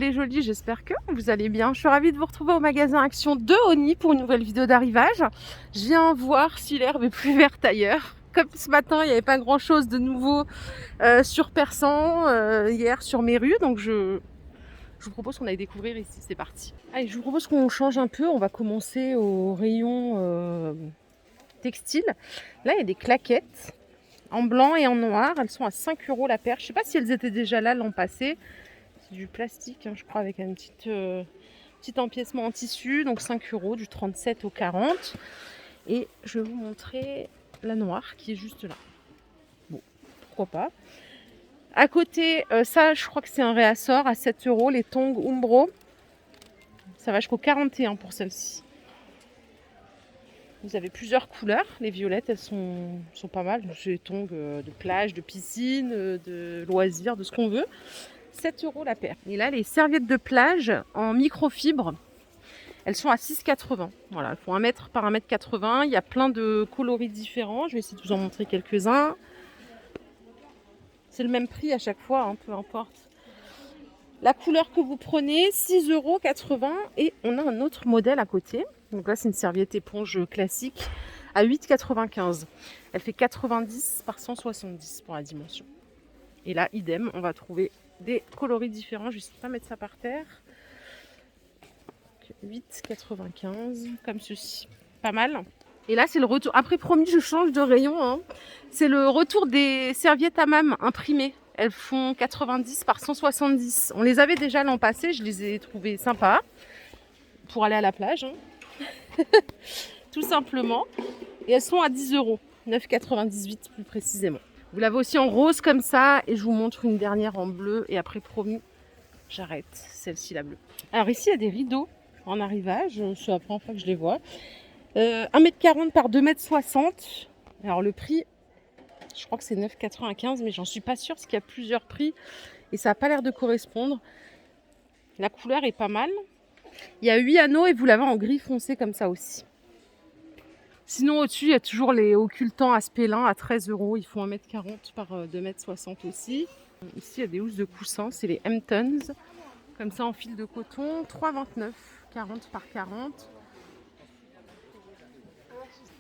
Les jolis, j'espère que vous allez bien. Je suis ravie de vous retrouver au magasin Action de Osny pour une nouvelle vidéo d'arrivage. Je viens voir si l'herbe est plus verte ailleurs. Comme ce matin, il n'y avait pas grand chose de nouveau sur Persan, hier sur mes rues, donc je vous propose qu'on aille découvrir ici. C'est parti. Allez, je vous propose qu'on change un peu. On va commencer au rayon textile. Là, il y a des claquettes en blanc et en noir. Elles sont à 5 € la paire. Je ne sais pas si elles étaient déjà là l'an passé. C'est du plastique, hein, je crois, avec un petit empiècement en tissu. Donc 5 €, du 37 au 40. Et je vais vous montrer la noire qui est juste là. Bon, pourquoi pas. À côté, ça, je crois que c'est un réassort à 7 €. Les tongs Umbro. Ça va jusqu'au 41 pour celle-ci. Vous avez plusieurs couleurs. Les violettes, elles sont pas mal. C'est des tongs de plage, de piscine, de loisirs, de ce qu'on veut. 7 € la paire. Et là, les serviettes de plage en microfibre, elles sont à 6,80 €. Voilà, elles font 1 mètre par 1,80 m. Il y a plein de coloris différents. Je vais essayer de vous en montrer quelques-uns. C'est le même prix à chaque fois, hein, peu importe. La couleur que vous prenez, 6,80 €. Et on a un autre modèle à côté. Donc là, c'est une serviette éponge classique à 8,95 €. Elle fait 90 par 170 pour la dimension. Et là, idem, on va trouver des coloris différents. Je ne vais pas mettre ça par terre. 8,95 € comme ceci. Pas mal. Et là, c'est le retour. Après, promis, je change de rayon, hein. C'est le retour des serviettes hammam imprimées. Elles font 90 par 170. On les avait déjà l'an passé. Je les ai trouvées sympas pour aller à la plage, hein. Tout simplement. Et elles sont à 10 €. 9,98 € plus précisément. Vous l'avez aussi en rose comme ça. Et je vous montre une dernière en bleu. Et après, promis, j'arrête. Celle-ci, la bleue. Alors ici, il y a des rideaux en arrivage. C'est la première fois que je les vois. 1,40 m par 2,60 m. Alors le prix, je crois que c'est 9,95 €. Mais j'en suis pas sûre parce qu'il y a plusieurs prix. Et ça n'a pas l'air de correspondre. La couleur est pas mal. Il y a 8 anneaux et vous l'avez en gris foncé comme ça aussi. Sinon, au-dessus, il y a toujours les occultants Aspelin à 13 €. Ils font 1,40 m par 2,60 m aussi. Ici, il y a des housses de coussin. C'est les Hamptons. Comme ça, en fil de coton. 3,29 €. 40 par 40.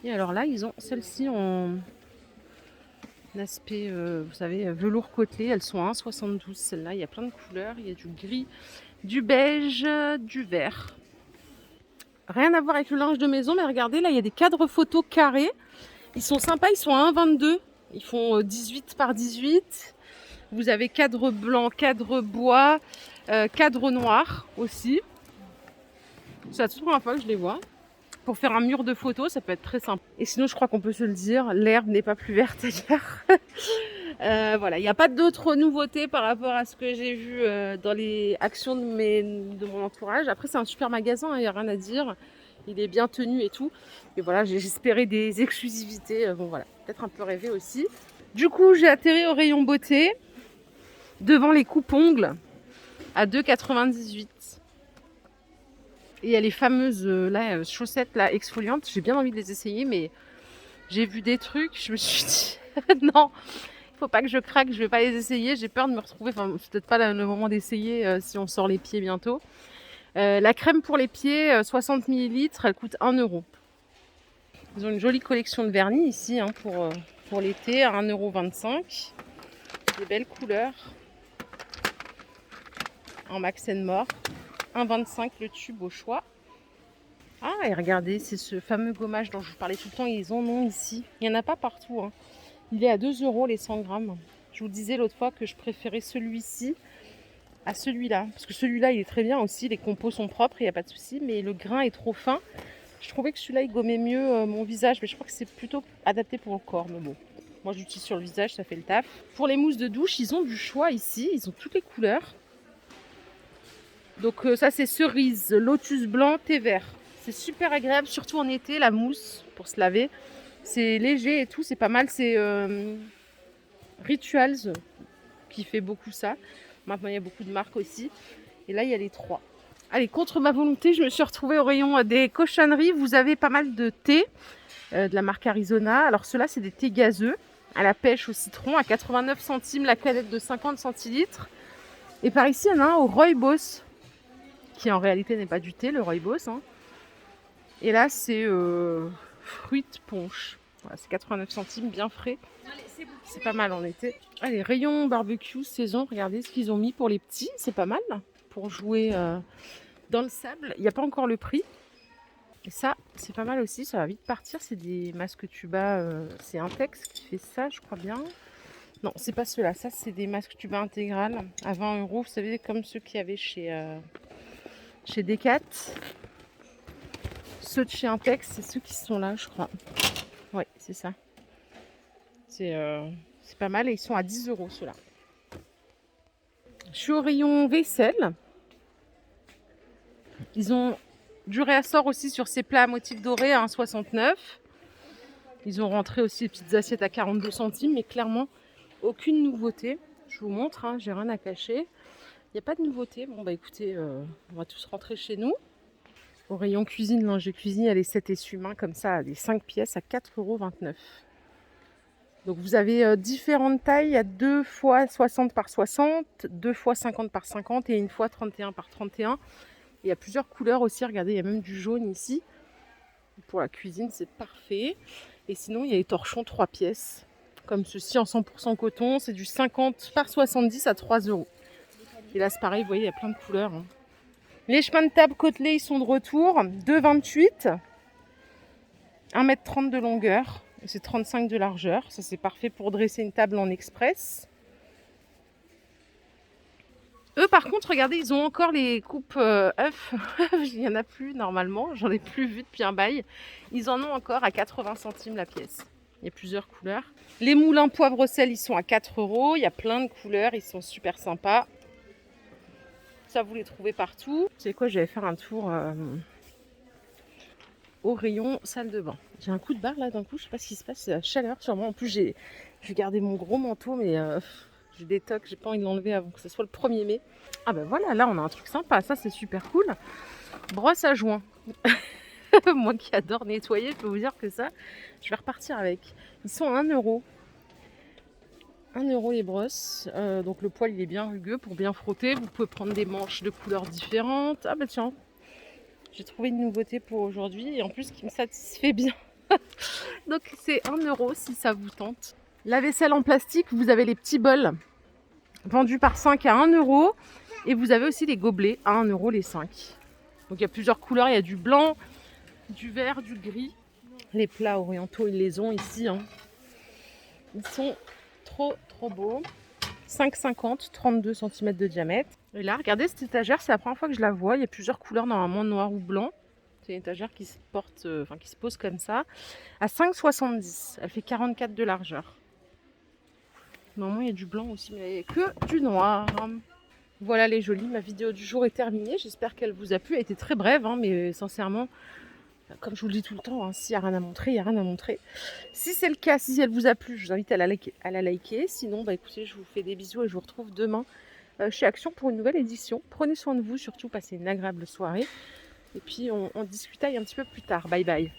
Et alors là, ils ont celle-ci en aspect, vous savez, velours côtelé. Elles sont à 1,72 €. Celle-là, il y a plein de couleurs. Il y a du gris, du beige, du vert. Rien à voir avec le linge de maison, mais regardez, là, il y a des cadres photos carrés. Ils sont sympas, ils sont à 1,22 €. Ils font 18 par 18. Vous avez cadre blanc, cadre bois, cadre noir aussi. C'est la toute première fois que je les vois. Pour faire un mur de photos, ça peut être très sympa. Et sinon, je crois qu'on peut se le dire, l'herbe n'est pas plus verte ailleurs. Voilà, il n'y a pas d'autres nouveautés par rapport à ce que j'ai vu dans les actions de mon entourage. Après, c'est un super magasin, il n'y a rien à dire. Il est bien tenu et tout. Et voilà, j'espérais des exclusivités. Bon voilà, peut-être un peu rêvé aussi. Du coup, j'ai atterri au rayon beauté, devant les coupes-ongles, à 2,98 €. Et il y a les fameuses chaussettes là, exfoliantes. J'ai bien envie de les essayer, mais j'ai vu des trucs. Je me suis dit, non, il faut pas que je craque, je vais pas les essayer. J'ai peur de me retrouver, enfin, c'est peut-être pas le moment d'essayer si on sort les pieds bientôt. La crème pour les pieds, 60 ml, elle coûte 1 €. Ils ont une jolie collection de vernis ici, hein, pour l'été, à 1,25 €. Des belles couleurs. En Max & More. 1,25 € le tube au choix. Ah, et regardez, c'est ce fameux gommage dont je vous parlais tout le temps. Ils en ont ici. Il n'y en a pas partout, hein. Il est à 2 € les 100 grammes. Je vous disais l'autre fois que je préférais celui-ci à celui-là. Parce que celui-là, il est très bien aussi. Les compos sont propres, il n'y a pas de souci. Mais le grain est trop fin. Je trouvais que celui-là, il gommait mieux mon visage. Mais je crois que c'est plutôt adapté pour le corps. Mais bon, moi, je l'utilise sur le visage, ça fait le taf. Pour les mousses de douche, ils ont du choix ici. Ils ont toutes les couleurs. Donc ça, c'est cerise, lotus blanc, thé vert. C'est super agréable, surtout en été, la mousse pour se laver. C'est léger et tout, c'est pas mal. C'est Rituals qui fait beaucoup ça. Maintenant, il y a beaucoup de marques aussi. Et là, il y a les 3. Allez, contre ma volonté, je me suis retrouvée au rayon des cochonneries. Vous avez pas mal de thé de la marque Arizona. Alors ceux-là, c'est des thés gazeux à la pêche au citron à 89 centimes la canette de 50 centilitres. Et par ici, il y en a un au rooibos qui en réalité n'est pas du thé, le rooibos. Hein. Et là, c'est fruits punch. Voilà, c'est 89 centimes, bien frais. C'est pas mal en été. Allez, rayon barbecue saison, regardez ce qu'ils ont mis pour les petits, c'est pas mal. Pour jouer dans le sable, il n'y a pas encore le prix. Et ça, c'est pas mal aussi, ça va vite partir. C'est des masques tuba, c'est Intex qui fait ça, je crois bien. Non, c'est pas ceux-là, ça c'est des masques tuba intégrales à 20 €. Vous savez, comme ceux qu'il y avait chez Decat. Ceux de chez Intex, c'est ceux qui sont là, je crois. Ouais, c'est ça. C'est pas mal et ils sont à 10 € ceux-là. Je suis au rayon vaisselle. Ils ont du réassort aussi sur ces plats à motifs dorés à 1,69 €. Ils ont rentré aussi les petites assiettes à 42 centimes, mais clairement, aucune nouveauté. Je vous montre, hein, j'ai rien à cacher. Il n'y a pas de nouveauté. Bon, bah écoutez, on va tous rentrer chez nous. Au rayon cuisine, linge de cuisine, il y a les 7 essuie-mains comme ça, les 5 pièces à 4,29 €. Donc vous avez différentes tailles, il y a 2 fois 60 par 60, 2 fois 50 par 50 et une fois 31 par 31. Et il y a plusieurs couleurs aussi, regardez, il y a même du jaune ici. Pour la cuisine, c'est parfait. Et sinon, il y a les torchons 3 pièces, comme ceci en 100% coton, c'est du 50 par 70 à 3 €. Et là, c'est pareil, vous voyez, il y a plein de couleurs. Hein. Les chemins de table côtelés, ils sont de retour, 2,28, 1,30 m de longueur. C'est 35 de largeur. Ça, c'est parfait pour dresser une table en express. Eux, par contre, regardez, ils ont encore les coupes œufs. Il n'y en a plus normalement. J'en ai plus vu depuis un bail. Ils en ont encore à 80 centimes la pièce. Il y a plusieurs couleurs. Les moulins poivre-sel, ils sont à 4 €. Il y a plein de couleurs. Ils sont super sympas. Ça, vous les trouvez partout. Vous savez quoi, je vais faire un tour au rayon salle de bain. J'ai un coup de barre là d'un coup, je sais pas ce qui se passe, c'est la chaleur sûrement. En plus, j'ai gardé mon gros manteau, mais j'ai des tocs, j'ai pas envie de l'enlever avant que ce soit le 1er mai. Ah ben voilà, là on a un truc sympa, ça c'est super cool. Brosse à joint. Moi qui adore nettoyer, je peux vous dire que ça, je vais repartir avec. Ils sont à 1 €. 1 € les brosses. Donc le poil il est bien rugueux pour bien frotter. Vous pouvez prendre des manches de couleurs différentes. Ah bah tiens, j'ai trouvé une nouveauté pour aujourd'hui et en plus qui me satisfait bien. Donc c'est 1 € si ça vous tente. La vaisselle en plastique, vous avez les petits bols vendus par 5 à 1 € et vous avez aussi les gobelets à 1 € les 5. Donc il y a plusieurs couleurs, il y a du blanc, du vert, du gris. Les plats orientaux, ils les ont ici. Hein. Ils sont trop beaux. 5,50, 32 cm de diamètre. Et là, regardez cette étagère, c'est la première fois que je la vois. Il y a plusieurs couleurs, normalement noir ou blanc. C'est une étagère qui se porte, qui se pose comme ça, à 5,70. Elle fait 44 de largeur. Normalement, il y a du blanc aussi, mais il n'y a que du noir. Voilà les jolis, ma vidéo du jour est terminée. J'espère qu'elle vous a plu. Elle était très brève, hein, mais sincèrement, comme je vous le dis tout le temps, hein, s'il n'y a rien à montrer, il n'y a rien à montrer. Si c'est le cas, si elle vous a plu, je vous invite à la liker. Sinon, bah, écoutez, je vous fais des bisous et je vous retrouve demain chez Action pour une nouvelle édition. Prenez soin de vous, surtout passez une agréable soirée. Et puis, on discutaille un petit peu plus tard. Bye bye.